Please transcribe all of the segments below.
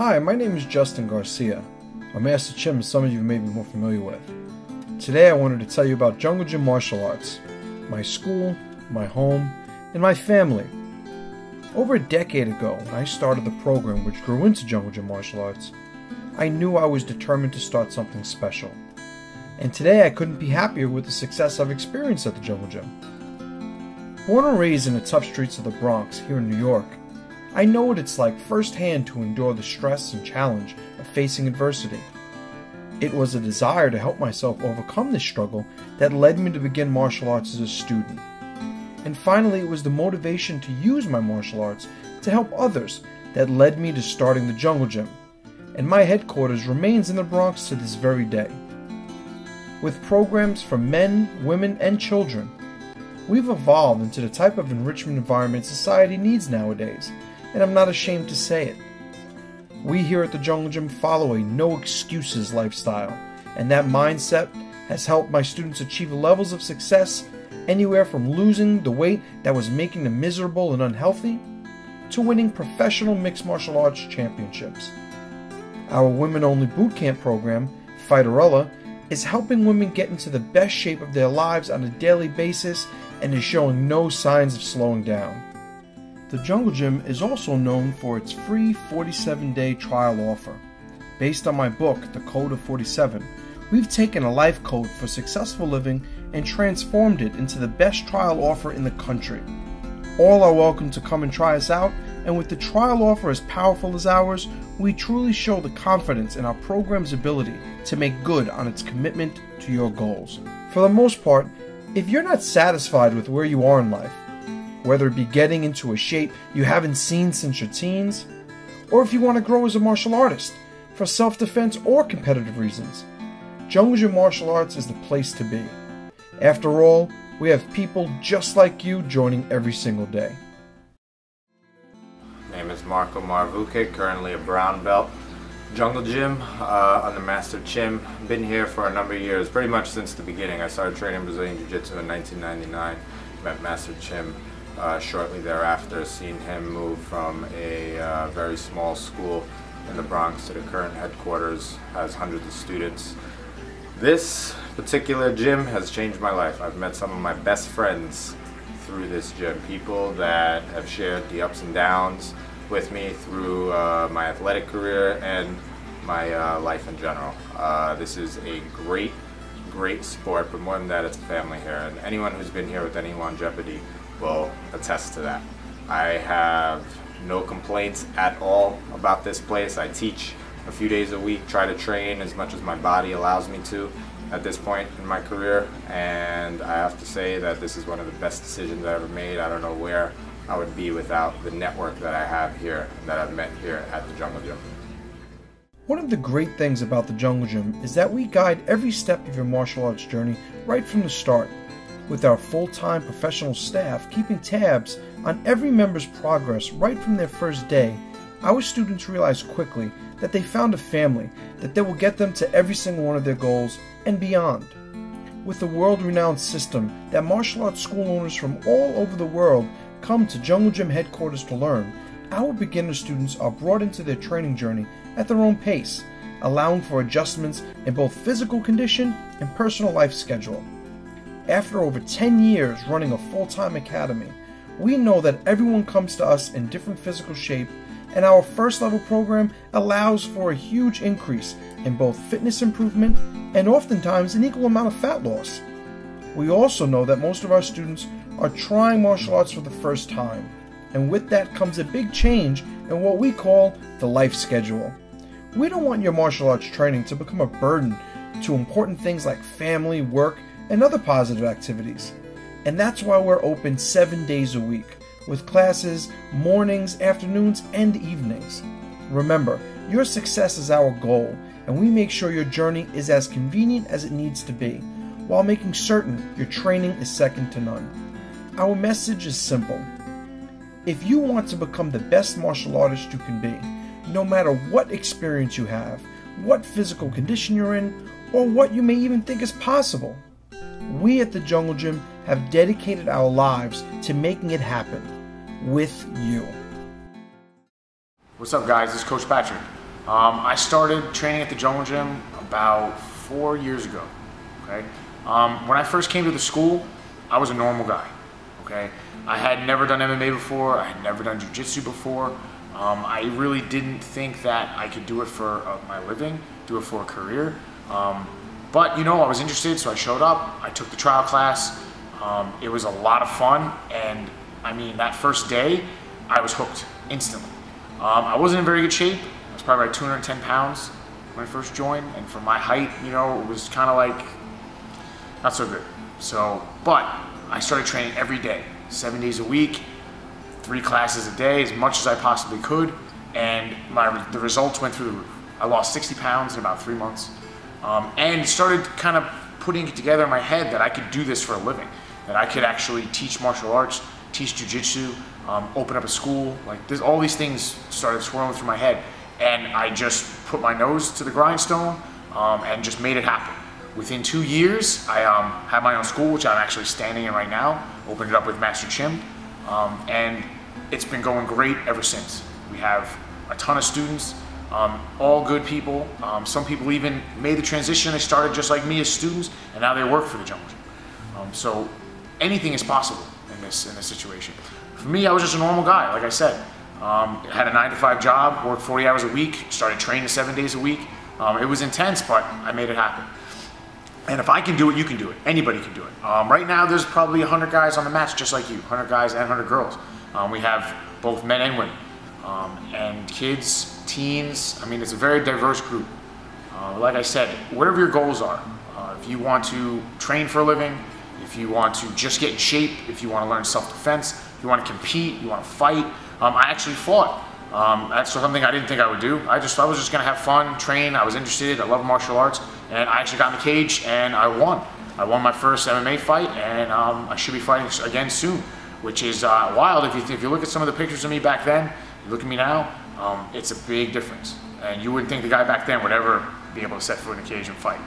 Hi, my name is Justin Garcia. I'm Master Chim, as some of you may be more familiar with. Today I wanted to tell you about Jungle Gym Martial Arts, my school, my home, and my family. Over a decade ago, when I started the program which grew into Jungle Gym Martial Arts, I knew I was determined to start something special. And today I couldn't be happier with the success I've experienced at the Jungle Gym. Born and raised in the tough streets of the Bronx here in New York, I know what it's like firsthand to endure the stress and challenge of facing adversity. It was a desire to help myself overcome this struggle that led me to begin martial arts as a student. And finally, it was the motivation to use my martial arts to help others that led me to starting the Jungle Gym. And my headquarters remains in the Bronx to this very day. With programs for men, women, and children, we've evolved into the type of enrichment environment society needs nowadays, and I'm not ashamed to say it. We here at the Jungle Gym follow a no excuses lifestyle, and that mindset has helped my students achieve levels of success anywhere from losing the weight that was making them miserable and unhealthy to winning professional mixed martial arts championships. Our women-only boot camp program, Fighterella, is helping women get into the best shape of their lives on a daily basis and is showing no signs of slowing down. The Jungle Gym is also known for its free 47-day trial offer. Based on my book, The Code of 47, we've taken a life code for successful living and transformed it into the best trial offer in the country. All are welcome to come and try us out, and with the trial offer as powerful as ours, we truly show the confidence in our program's ability to make good on its commitment to your goals. For the most part, if you're not satisfied with where you are in life, whether it be getting into a shape you haven't seen since your teens, or if you want to grow as a martial artist for self-defense or competitive reasons, Jungle Gym Martial Arts is the place to be. After all, we have people just like you joining every single day. My name is Marco Marvukic, currently a brown belt. Jungle Gym under Master Chim. Been here for a number of years, pretty much since the beginning. I started training Brazilian Jiu-Jitsu in 1999. Met Master Chim shortly thereafter, seen him move from a very small school in the Bronx to the current headquarters, has hundreds of students. This particular gym has changed my life. I've met some of my best friends through this gym, people that have shared the ups and downs with me through my athletic career and my life in general. This is a great sport, but more than that, it's a family here, and anyone who's been here with any longevity will attest to that. I have no complaints at all about this place. I teach a few days a week, try to train as much as my body allows me to at this point in my career, and I have to say that this is one of the best decisions I ever made. I don't know where I would be without the network that I have here, that I've met here at the Jungle Gym. One of the great things about the Jungle Gym is that we guide every step of your martial arts journey right from the start, with our full-time professional staff keeping tabs on every member's progress right from their first day. Our students realize quickly that they found a family that will get them to every single one of their goals and beyond. With a world-renowned system that martial arts school owners from all over the world come to Jungle Gym headquarters to learn, our beginner students are brought into their training journey at their own pace, allowing for adjustments in both physical condition and personal life schedule. After over 10 years running a full-time academy, we know that everyone comes to us in different physical shape, and our first level program allows for a huge increase in both fitness improvement and oftentimes an equal amount of fat loss. We also know that most of our students are trying martial arts for the first time, and with that comes a big change in what we call the life schedule. We don't want your martial arts training to become a burden to important things like family, work, and other positive activities. And that's why we're open 7 days a week, with classes mornings, afternoons, and evenings. Remember, your success is our goal, and we make sure your journey is as convenient as it needs to be, while making certain your training is second to none. Our message is simple. If you want to become the best martial artist you can be, no matter what experience you have, what physical condition you're in, or what you may even think is possible, we at the Jungle Gym have dedicated our lives to making it happen with you. What's up, guys? This is Coach Patrick. I started training at the Jungle Gym about 4 years ago. Okay. When I first came to the school, I was a normal guy. Okay. I had never done MMA before. I had never done jiu-jitsu before. I really didn't think that I could do it for my living, do it for a career. But you know, I was interested, so I showed up. I took the trial class. It was a lot of fun, and I mean, that first day, I was hooked instantly. I wasn't in very good shape. I was probably about 210 pounds when I first joined, and for my height, you know, it was kind of like not so good. So, but I started training every day, 7 days a week, 3 classes a day, as much as I possibly could, and the results went through the roof. I lost 60 pounds in about 3 months, and started kind of putting it together in my head that I could do this for a living, that I could actually teach martial arts, teach jiu-jitsu, open up a school. Like this, all these things started swirling through my head, and I just put my nose to the grindstone and just made it happen. Within 2 years, I had my own school, which I'm actually standing in right now, opened it up with Master Chim, and it's been going great ever since. We have a ton of students, all good people. Some people even made the transition. They started just like me as students, and now they work for the Jungle Gym. So anything is possible in this situation. For me, I was just a normal guy, like I said. Had a 9-to-5 job, worked 40 hours a week, started training 7 days a week. It was intense, but I made it happen. And if I can do it, you can do it. Anybody can do it. Right now, there's probably 100 guys on the mats just like you, 100 guys and 100 girls. We have both men and women, and kids, teens. I mean, it's a very diverse group. Like I said, whatever your goals are, if you want to train for a living, if you want to just get in shape, if you want to learn self-defense, if you want to compete, you want to fight. I actually fought. That's something I didn't think I would do. I was just gonna have fun, train. I was interested. I love martial arts, and I actually got in the cage and I won. I won my first MMA fight, and I should be fighting again soon, which is wild. If you look at some of the pictures of me back then, you look at me now, it's a big difference. And you wouldn't think the guy back then would ever be able to set foot in a cage and fight.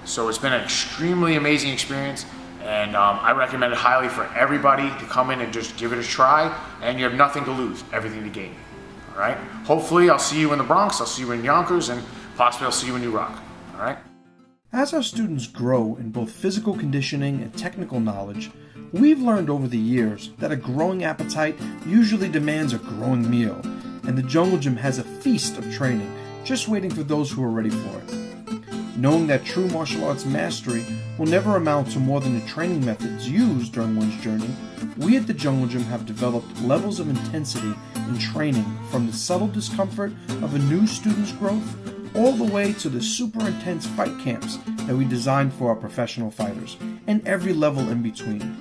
So it's been an extremely amazing experience, and I recommend it highly for everybody to come in and just give it a try, and you have nothing to lose, everything to gain. All right? Hopefully I'll see you in the Bronx, I'll see you in Yonkers, and possibly I'll see you in ROC. All right? As our students grow in both physical conditioning and technical knowledge, we've learned over the years that a growing appetite usually demands a growing meal, and the Jungle Gym has a feast of training just waiting for those who are ready for it. Knowing that true martial arts mastery will never amount to more than the training methods used during one's journey, we at the Jungle Gym have developed levels of intensity in training, from the subtle discomfort of a new student's growth all the way to the super intense fight camps that we designed for our professional fighters, and every level in between.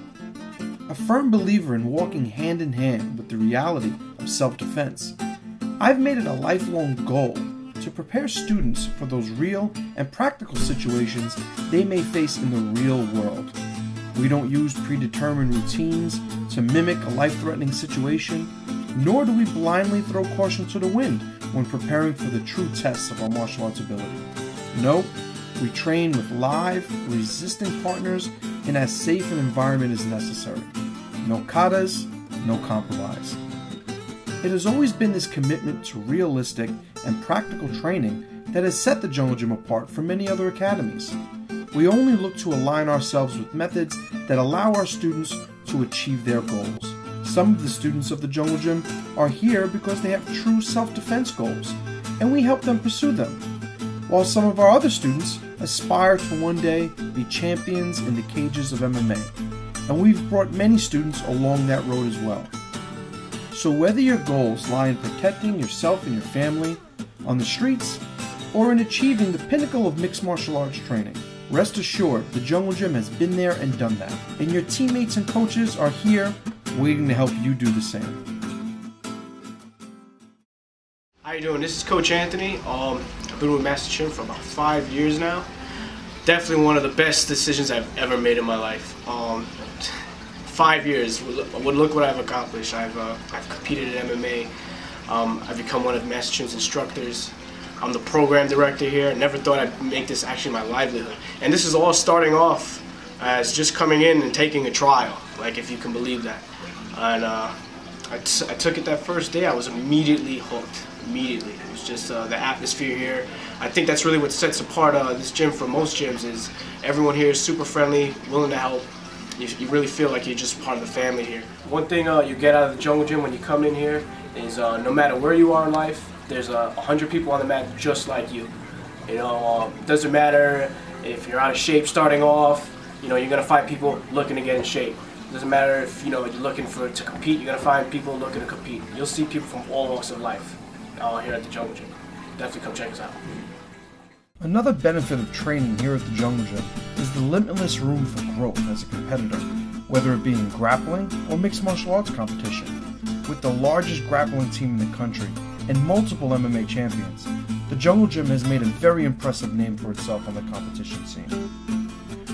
A firm believer in walking hand in hand with the reality of self-defense, I've made it a lifelong goal to prepare students for those real and practical situations they may face in the real world. We don't use predetermined routines to mimic a life-threatening situation, nor do we blindly throw caution to the wind when preparing for the true tests of our martial arts ability. No, we train with live, resistant partners in as safe an environment as necessary. No katas, no compromise. It has always been this commitment to realistic and practical training that has set the Jungle Gym apart from many other academies. We only look to align ourselves with methods that allow our students to achieve their goals. Some of the students of the Jungle Gym are here because they have true self-defense goals, and we help them pursue them, while some of our other students aspire to one day be champions in the cages of MMA, and we've brought many students along that road as well. So whether your goals lie in protecting yourself and your family on the streets, or in achieving the pinnacle of mixed martial arts training, rest assured the Jungle Gym has been there and done that, and your teammates and coaches are here waiting to help you do the same. How you doing? This is Coach Anthony. I've been with Master Chim for about 5 years now. Definitely one of the best decisions I've ever made in my life. 5 years. Look what I've accomplished. I've competed in MMA. I've become one of Master Chim's instructors. I'm the program director here. Never thought I'd make this actually my livelihood. And this is all starting off as just coming in and taking a trial, like, if you can believe that. And I took it that first day. I was immediately hooked. immediately. It's just the atmosphere here. I think that's really what sets apart this gym from most gyms is everyone here is super friendly, willing to help. You really feel like you're just part of the family here. One thing you get out of the Jungle Gym when you come in here is no matter where you are in life, there's 100 people on the mat just like you. You know, doesn't matter if you're out of shape starting off, you know, you're going to find people looking to get in shape. Doesn't matter if, you know, you're looking to compete, you're going to find people looking to compete. You'll see people from all walks of life here at the Jungle Gym. Definitely come check us out. Another benefit of training here at the Jungle Gym is the limitless room for growth as a competitor, whether it be in grappling or mixed martial arts competition. With the largest grappling team in the country and multiple MMA champions, the Jungle Gym has made a very impressive name for itself on the competition scene.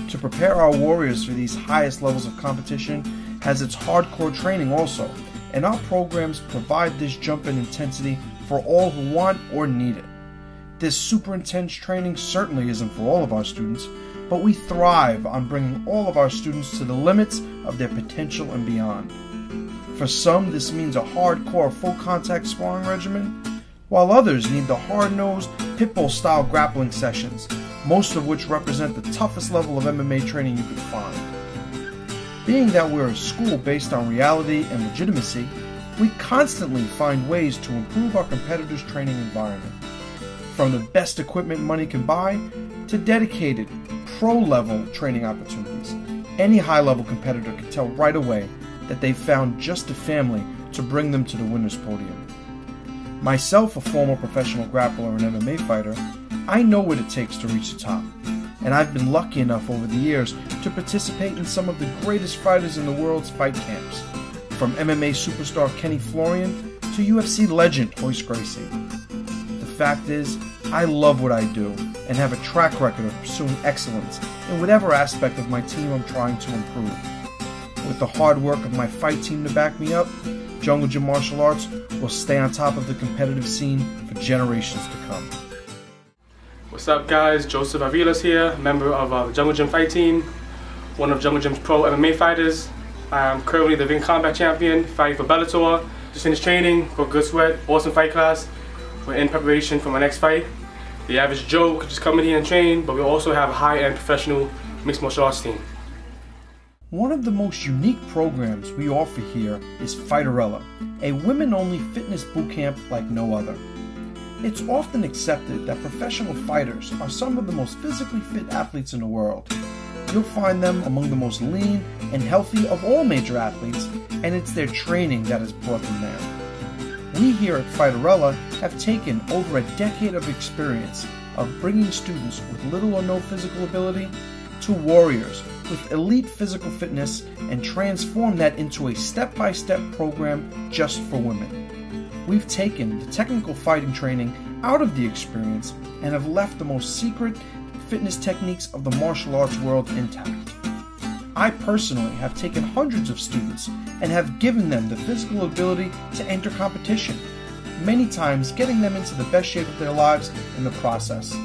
To prepare our warriors for these highest levels of competition has its hardcore training also, and our programs provide this jump in intensity for all who want or need it. This super intense training certainly isn't for all of our students, but we thrive on bringing all of our students to the limits of their potential and beyond. For some, this means a hardcore full contact sparring regimen, while others need the hard-nosed pitbull style grappling sessions, most of which represent the toughest level of MMA training you could find. Being that we're a school based on reality and legitimacy, we constantly find ways to improve our competitors' training environment. From the best equipment money can buy, to dedicated, pro-level training opportunities, any high-level competitor can tell right away that they've found just a family to bring them to the winner's podium. Myself, a former professional grappler and MMA fighter, I know what it takes to reach the top, and I've been lucky enough over the years to participate in some of the greatest fighters in the world's fight camps, from MMA superstar Kenny Florian to UFC legend Royce Gracie. The fact is, I love what I do and have a track record of pursuing excellence in whatever aspect of my team I'm trying to improve. With the hard work of my fight team to back me up, Jungle Gym Martial Arts will stay on top of the competitive scene for generations to come. What's up guys, Joseph Avilas here, member of the Jungle Gym fight team, one of Jungle Gym's pro MMA fighters. I'm currently the Ring Combat Champion, fighting for Bellator. Just finished training, got good sweat, awesome fight class. We're in preparation for my next fight. The average Joe could just come in here and train, but we also have a high-end professional mixed martial arts team. One of the most unique programs we offer here is Fighterella, a women-only fitness boot camp like no other. It's often accepted that professional fighters are some of the most physically fit athletes in the world. You'll find them among the most lean and healthy of all major athletes, and it's their training that has brought them there. We here at Fighterella have taken over a decade of experience of bringing students with little or no physical ability to warriors with elite physical fitness and transformed that into a step-by-step program just for women. We've taken the technical fighting training out of the experience and have left the most secret fitness techniques of the martial arts world intact. I personally have taken hundreds of students and have given them the physical ability to enter competition, many times getting them into the best shape of their lives in the process.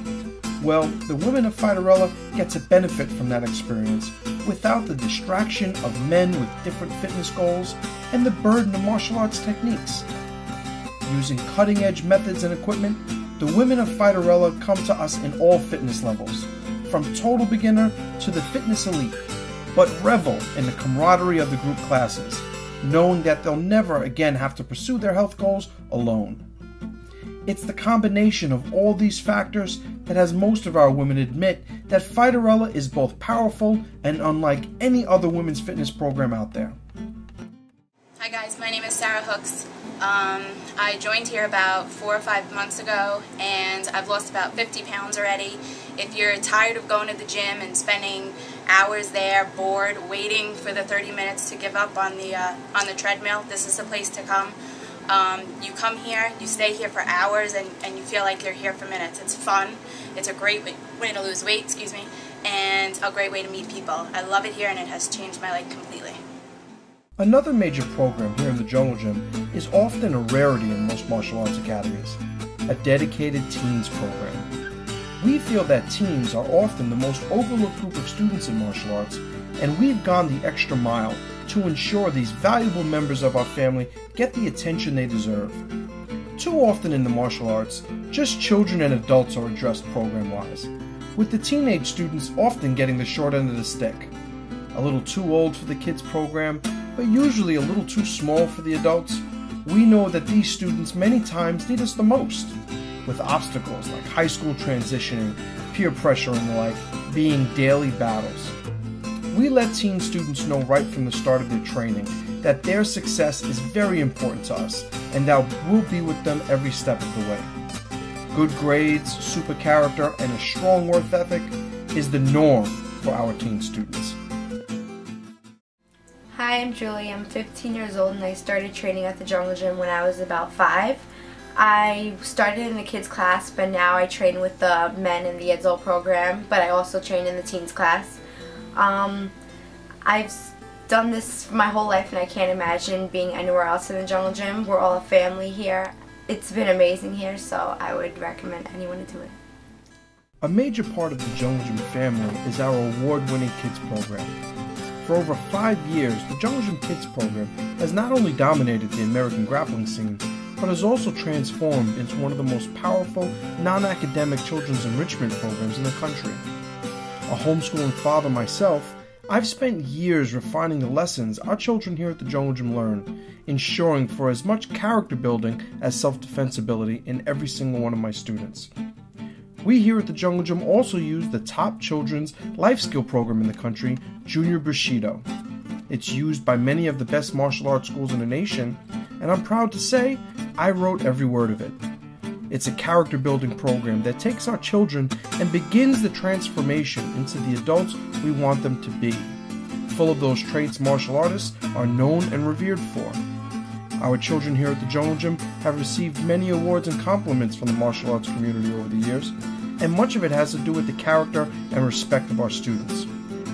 Well, the women of Fighterella get to benefit from that experience without the distraction of men with different fitness goals and the burden of martial arts techniques. Using cutting-edge methods and equipment, the women of Fighterella come to us in all fitness levels, from total beginner to the fitness elite, but revel in the camaraderie of the group classes, knowing that they'll never again have to pursue their health goals alone. It's the combination of all these factors that has most of our women admit that Fighterella is both powerful and unlike any other women's fitness program out there. Hi guys, my name is Sarah Hooks. I joined here about 4 or 5 months ago and I've lost about 50 pounds already. If you're tired of going to the gym and spending hours there, bored, waiting for the 30 minutes to give up on the treadmill, this is the place to come. You come here, you stay here for hours, and you feel like you're here for minutes. It's fun. It's a great way to lose weight, and a great way to meet people. I love it here, and it has changed my life completely. Another major program here in the Jungle Gym is often a rarity in most martial arts academies, a dedicated teens program. We feel that teens are often the most overlooked group of students in martial arts, and we've gone the extra mile to ensure these valuable members of our family get the attention they deserve. Too often in the martial arts, just children and adults are addressed program-wise, with the teenage students often getting the short end of the stick. A little too old for the kids program, but usually a little too small for the adults. We know that these students many times need us the most, with obstacles like high school transitioning, peer pressure and the like being daily battles. We let teen students know right from the start of their training that their success is very important to us and that we'll be with them every step of the way. Good grades, super character, and a strong work ethic is the norm for our teen students. Hi, I'm Julie. I'm 15 years old and I started training at the Jungle Gym when I was about 5. I started in the kids class, but now I train with the men in the Edzol program, but I also train in the teens class. I've done this my whole life and I can't imagine being anywhere else in the Jungle Gym. We're all a family here. It's been amazing here, so I would recommend anyone to do it. A major part of the Jungle Gym family is our award-winning kids program. For over 5 years, the Jungle Gym Kids program has not only dominated the American grappling scene, but has also transformed into one of the most powerful, non-academic children's enrichment programs in the country. A homeschooling father myself, I've spent years refining the lessons our children here at the Jungle Gym learn, ensuring for as much character building as self-defense ability in every single one of my students. We here at the Jungle Gym also use the top children's life skill program in the country, Junior Bushido. It's used by many of the best martial arts schools in the nation, and I'm proud to say I wrote every word of it. It's a character building program that takes our children and begins the transformation into the adults we want them to be, full of those traits martial artists are known and revered for. Our children here at the Jungle Gym have received many awards and compliments from the martial arts community over the years, and much of it has to do with the character and respect of our students.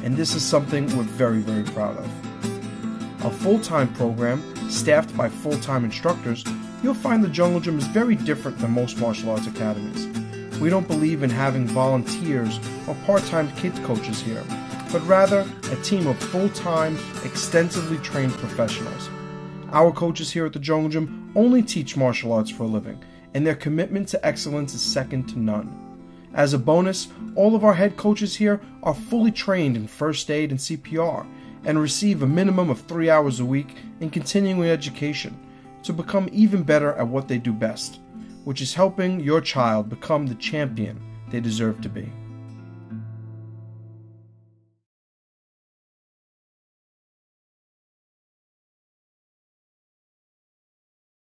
And this is something we're very, very proud of. A full-time program, staffed by full-time instructors, you'll find the Jungle Gym is very different than most martial arts academies. We don't believe in having volunteers or part-time kids coaches here, but rather a team of full-time, extensively trained professionals. Our coaches here at the Jungle Gym only teach martial arts for a living, and their commitment to excellence is second to none. As a bonus, all of our head coaches here are fully trained in first aid and CPR, and receive a minimum of 3 hours a week in continuing education to become even better at what they do best, which is helping your child become the champion they deserve to be.